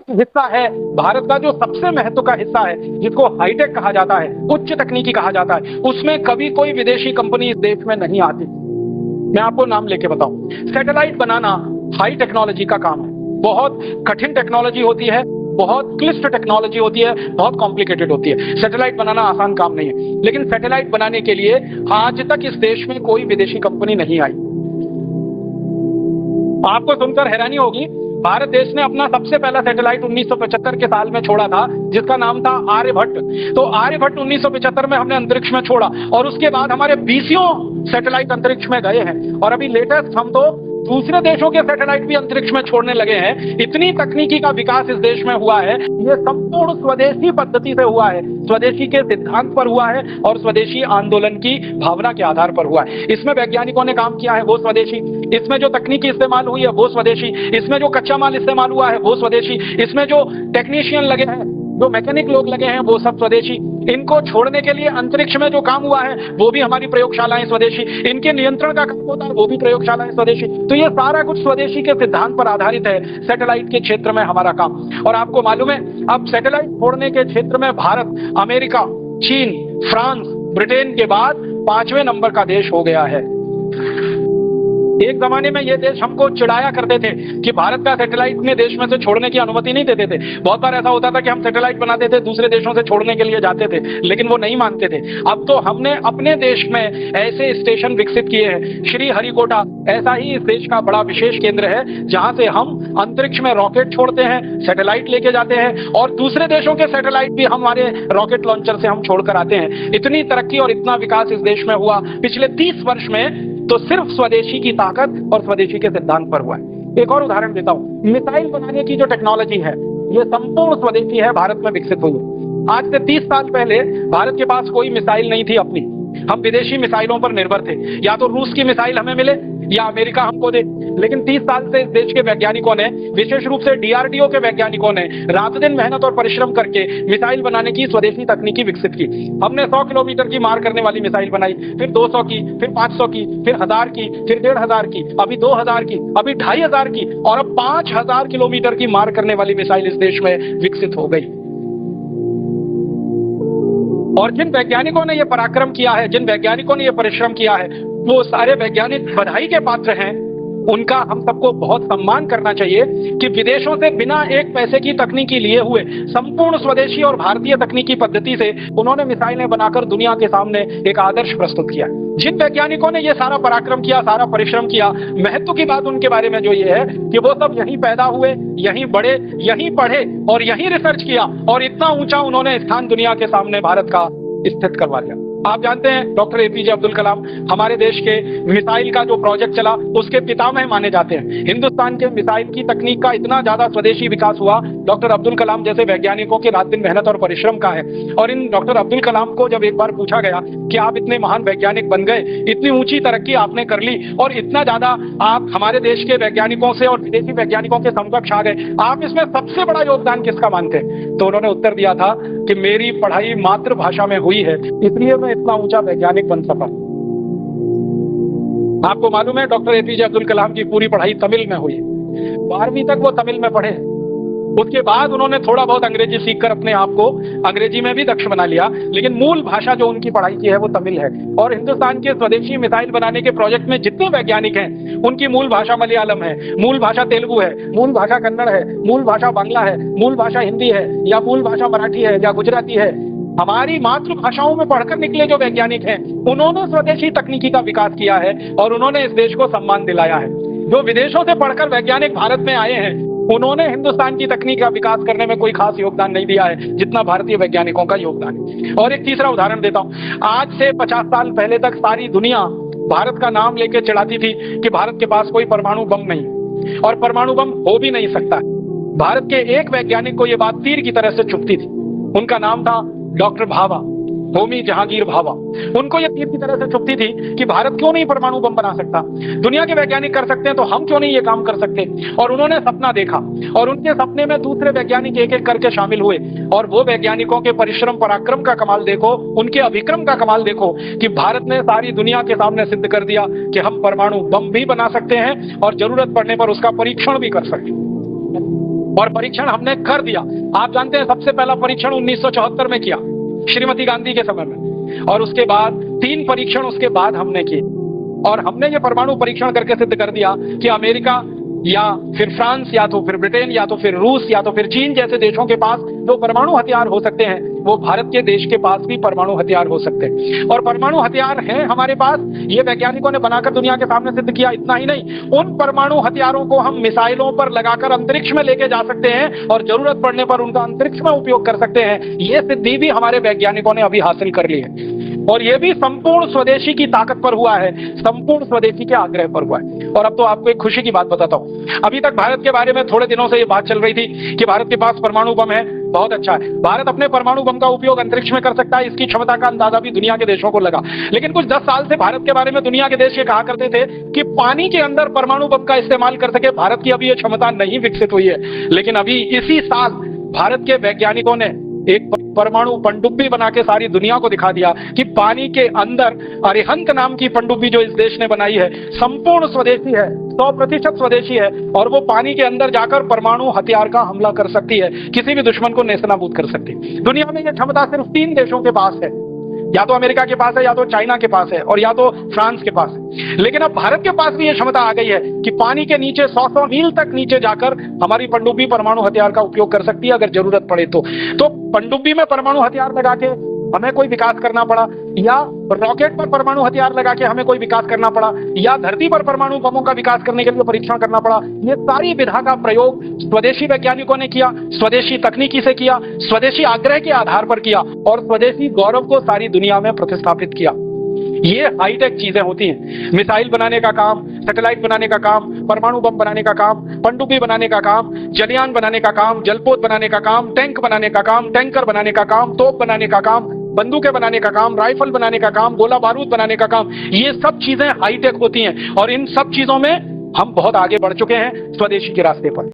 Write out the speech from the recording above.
हिस्सा है भारत का, जो सबसे महत्व का हिस्सा है, जिसको हाईटेक कहा जाता है, उच्च तकनीकी कहा जाता है, उसमें कभी कोई विदेशी कंपनी इस देश में नहीं आती। मैं आपको नाम लेके बताऊं, सैटेलाइट बनाना हाई टेक्नोलॉजी का काम है। बहुत कठिन टेक्नोलॉजी होती है, बहुत क्लिष्ट टेक्नोलॉजी होती है, बहुत कॉम्प्लिकेटेड होती है। सैटेलाइट बनाना आसान काम नहीं है, लेकिन सैटेलाइट बनाने के लिए आज तक इस देश में कोई विदेशी कंपनी नहीं आई। आपको सुनकर हैरानी होगी, भारत देश ने अपना सबसे पहला सैटेलाइट 1975 के साल में छोड़ा था, जिसका नाम था आर्यभट्ट। तो आर्यभट्ट 1975 में हमने अंतरिक्ष में छोड़ा, और उसके बाद हमारे 20 सैटेलाइट अंतरिक्ष में गए हैं, और अभी लेटेस्ट हम तो दूसरे देशों के सैटेलाइट भी अंतरिक्ष में छोड़ने लगे हैं। इतनी तकनीकी का विकास इस देश में हुआ है, ये संपूर्ण स्वदेशी पद्धति से हुआ है, स्वदेशी के सिद्धांत पर हुआ है, और स्वदेशी आंदोलन की भावना के आधार पर हुआ है। इसमें वैज्ञानिकों ने काम किया है, वो स्वदेशी। इसमें जो तकनीकी इस्तेमाल हुई है, वो स्वदेशी। इसमें जो कच्चा माल इस्तेमाल हुआ है, वो स्वदेशी। इसमें जो टेक्नीशियन लगे हैं, जो मैकेनिक लोग लगे हैं, वो सब स्वदेशी। इनको छोड़ने के लिए अंतरिक्ष में जो काम हुआ है, वो भी हमारी प्रयोगशालाएं स्वदेशी। इनके नियंत्रण का काम होता है, वो भी प्रयोगशालाएं स्वदेशी। तो ये सारा कुछ स्वदेशी के सिद्धांत पर आधारित है सैटेलाइट के क्षेत्र में हमारा काम। और आपको मालूम है, अब सैटेलाइट छोड़ने के क्षेत्र में भारत अमेरिका, चीन, फ्रांस, ब्रिटेन के बाद 5वें नंबर का देश हो गया है। एक जमाने में ये देश हमको चिढ़ाया करते थे कि भारत का सैटेलाइट अपने देश में से छोड़ने की अनुमति नहीं देते थे। बहुत बार ऐसा होता था कि हम सैटेलाइट बनाते थे, दूसरे देशों से छोड़ने के लिए जाते थे, लेकिन वो नहीं मानते थे। अब तो हमने अपने देश में ऐसे स्टेशन विकसित किए हैं। श्री हरिकोटा ऐसा ही इस देश का बड़ा विशेष केंद्र है, जहां से हम अंतरिक्ष में रॉकेट छोड़ते हैं, सैटेलाइट लेके जाते हैं, और दूसरे देशों के सैटेलाइट भी हमारे रॉकेट लॉन्चर से हम छोड़कर आते हैं। इतनी तरक्की और इतना विकास इस देश में हुआ पिछले 30 वर्ष में, तो सिर्फ स्वदेशी की ताकत और स्वदेशी के सिद्धांत पर हुआ है। एक और उदाहरण देता हूं, मिसाइल बनाने की जो टेक्नोलॉजी है, ये संपूर्ण स्वदेशी है, भारत में विकसित हुई। आज से 30 साल पहले भारत के पास कोई मिसाइल नहीं थी अपनी, हम विदेशी मिसाइलों पर निर्भर थे। या तो रूस की मिसाइल हमें मिले या अमेरिका हमको दे। लेकिन 30 साल से इस देश के वैज्ञानिकों ने, विशेष रूप से डीआरडीओ के वैज्ञानिकों ने रात दिन मेहनत और परिश्रम करके मिसाइल बनाने की स्वदेशी तकनीकी विकसित की। हमने 100 किलोमीटर की मार करने वाली मिसाइल बनाई, फिर 200 की, फिर 500 की, फिर 1000 की, फिर 1500 की, अभी 2000 की, अभी 2500 की, और अब 5000 किलोमीटर की मार करने वाली मिसाइल इस देश में विकसित हो गई। और जिन वैज्ञानिकों ने यह पराक्रम किया है, जिन वैज्ञानिकों ने यह परिश्रम किया है, वो सारे वैज्ञानिक बधाई के पात्र हैं। उनका हम सबको बहुत सम्मान करना चाहिए कि विदेशों से बिना एक पैसे की तकनीकी लिए हुए संपूर्ण स्वदेशी और भारतीय तकनीकी पद्धति से उन्होंने मिसाइलें बनाकर दुनिया के सामने एक आदर्श प्रस्तुत किया। जिन वैज्ञानिकों ने यह सारा पराक्रम किया, सारा परिश्रम किया, महत्व की बात उनके बारे में जो ये है कि वो सब यहीं पैदा हुए, यहीं बढ़े, यहीं पढ़े और यहीं रिसर्च किया, और इतना ऊंचा उन्होंने स्थान दुनिया के सामने भारत का स्थित करवा लिया। आप जानते हैं, डॉक्टर एपीजे अब्दुल कलाम हमारे देश के मिसाइल का जो प्रोजेक्ट चला, उसके पितामह माने जाते हैं। हिंदुस्तान के मिसाइल की तकनीक का इतना ज्यादा स्वदेशी विकास हुआ डॉक्टर अब्दुल कलाम जैसे वैज्ञानिकों के रात दिन मेहनत और परिश्रम का है। और इन डॉक्टर अब्दुल कलाम को जब एक बार पूछा गया कि आप इतने महान वैज्ञानिक बन गए, इतनी ऊंची तरक्की आपने कर ली, और इतना ज्यादा आप हमारे देश के वैज्ञानिकों से और विदेशी वैज्ञानिकों के समकक्ष आ गए, आप इसमें सबसे बड़ा योगदान किसका मानते हैं? तो उन्होंने उत्तर दिया था कि मेरी पढ़ाई मातृभाषा में हुई है, इसलिए मैं इतना ऊंचा वैज्ञानिक बन सका। आपको मालूम है, डॉक्टर एपीजे अब्दुल कलाम की पूरी पढ़ाई तमिल में हुई। 12वीं तक वो तमिल में पढ़े। उसके बाद उन्होंने थोड़ा बहुत अंग्रेजी सीखकर अपने आप को अंग्रेजी में भी दक्ष बना लिया, लेकिन मूल भाषा जो उनकी पढ़ाई की है वो तमिल है। और हिंदुस्तान के स्वदेशी मिसाइल बनाने के प्रोजेक्ट में जितने वैज्ञानिक हैं, उनकी मूल भाषा मलयालम है, मूल भाषा तेलुगु है, मूल भाषा कन्नड़ है, मूल भाषा बांग्ला है, मूल भाषा हिंदी है, या मूल भाषा मराठी है या गुजराती है। हमारी मातृभाषाओं में पढ़कर निकले जो वैज्ञानिक हैं, उन्होंने स्वदेशी तकनीकी का विकास किया है और उन्होंने इस देश को सम्मान दिलाया है। जो विदेशों से पढ़कर वैज्ञानिक भारत में आए हैं, उन्होंने हिंदुस्तान की तकनीक का विकास करने में कोई खास योगदान नहीं दिया है जितना भारतीय वैज्ञानिकों का योगदान है। और एक तीसरा उदाहरण देता हूं, आज से 50 साल पहले तक सारी दुनिया भारत का नाम लेके चिढ़ाती थी कि भारत के पास कोई परमाणु बम नहीं, और परमाणु बम हो भी नहीं सकता। भारत के एक वैज्ञानिक को यह बात तीर की तरह से चुभती थी। उनका नाम था डॉक्टर भाभा, होमी जहांगीर भाभा। उनको यह तीर की तरह से चुभती थी कि भारत क्यों नहीं परमाणु बम बना सकता, दुनिया के वैज्ञानिक कर सकते हैं तो हम क्यों नहीं ये काम कर सकते। और उन्होंने सपना देखा, और उनके सपने में दूसरे वैज्ञानिक एक एक करके शामिल हुए, और वो वैज्ञानिकों के परिश्रम पराक्रम का कमाल देखो, उनके अभिक्रम का कमाल देखो कि भारत ने सारी दुनिया के सामने सिद्ध कर दिया कि हम परमाणु बम भी बना सकते हैं और जरूरत पड़ने पर उसका परीक्षण भी कर सकते हैं। और परीक्षण हमने कर दिया। आप जानते हैं सबसे पहला परीक्षण 1974 में किया श्रीमती गांधी के समय में, और उसके बाद 3 परीक्षण उसके बाद हमने किए, और हमने ये परमाणु परीक्षण करके सिद्ध कर दिया कि अमेरिका या फिर फ्रांस या तो फिर ब्रिटेन या तो फिर रूस या तो फिर चीन जैसे देशों के पास जो परमाणु हथियार हो सकते हैं, वो भारत के देश के पास भी परमाणु हथियार हो सकते हैं। और परमाणु हथियार हैं हमारे पास, ये वैज्ञानिकों ने बनाकर दुनिया के सामने सिद्ध किया। इतना ही नहीं, उन परमाणु हथियारों को हम मिसाइलों पर लगाकर अंतरिक्ष में लेके जा सकते हैं और जरूरत पड़ने पर उनका अंतरिक्ष में उपयोग कर सकते हैं। ये सिद्धि भी हमारे वैज्ञानिकों ने अभी हासिल कर ली है, और ये भी संपूर्ण स्वदेशी की ताकत पर हुआ है, संपूर्ण स्वदेशी के आग्रह पर हुआ है। और अब तो आपको एक खुशी की बात बताता हूं। अभी तक भारत के बारे में थोड़े दिनों से ये बात चल रही थी कि भारत के पास परमाणु बम है, बहुत अच्छा है, भारत अपने परमाणु बम का उपयोग अंतरिक्ष में कर सकता है, इसकी क्षमता का अंदाजा भी दुनिया के देशों को लगा। लेकिन कुछ 10 साल से भारत के बारे में दुनिया के देश ये कहा करते थे कि पानी के अंदर परमाणु बम का इस्तेमाल कर सके, भारत की अभी ये क्षमता नहीं विकसित हुई है। लेकिन अभी इसी साल भारत के वैज्ञानिकों ने एक परमाणु पनडुब्बी बना के सारी दुनिया को दिखा दिया कि पानी के अंदर अरिहंत नाम की पनडुब्बी जो इस देश ने बनाई है, संपूर्ण स्वदेशी है, 100% स्वदेशी है, और वो पानी के अंदर जाकर परमाणु हथियार का हमला कर सकती है, किसी भी दुश्मन को नेस्तनाबूद कर सकती है। दुनिया में ये क्षमता सिर्फ 3 देशों के पास है, या तो अमेरिका के पास है, या तो चाइना के पास है, और या तो फ्रांस के पास है। लेकिन अब भारत के पास भी ये क्षमता आ गई है कि पानी के नीचे 100 मील तक नीचे जाकर हमारी पनडुब्बी परमाणु हथियार का उपयोग कर सकती है अगर जरूरत पड़े तो पनडुब्बी में परमाणु हथियार लगा के हमें कोई विकास करना पड़ा, या रॉकेट पर परमाणु हथियार लगा के हमें कोई विकास करना पड़ा, या धरती पर परमाणु बमों का विकास करने के लिए परीक्षण करना पड़ा, ये सारी विधा का प्रयोग स्वदेशी वैज्ञानिकों ने किया, स्वदेशी तकनीकी से किया, स्वदेशी आग्रह के आधार पर किया, और स्वदेशी गौरव को सारी दुनिया में प्रतिस्थापित किया। ये हाईटेक चीजें होती हैं। मिसाइल बनाने का काम, सैटेलाइट बनाने का काम, परमाणु बम बनाने का काम, पनडुब्बी बनाने का काम, जलयान बनाने का काम, जलपोत बनाने का काम, टैंक बनाने का काम, टैंकर बनाने का काम, तोप बनाने का काम, बंदूकें बनाने का काम, राइफल बनाने का काम, गोला बारूद बनाने का काम, ये सब चीजें हाईटेक होती हैं, और इन सब चीजों में हम बहुत आगे बढ़ चुके हैं स्वदेशी के रास्ते पर।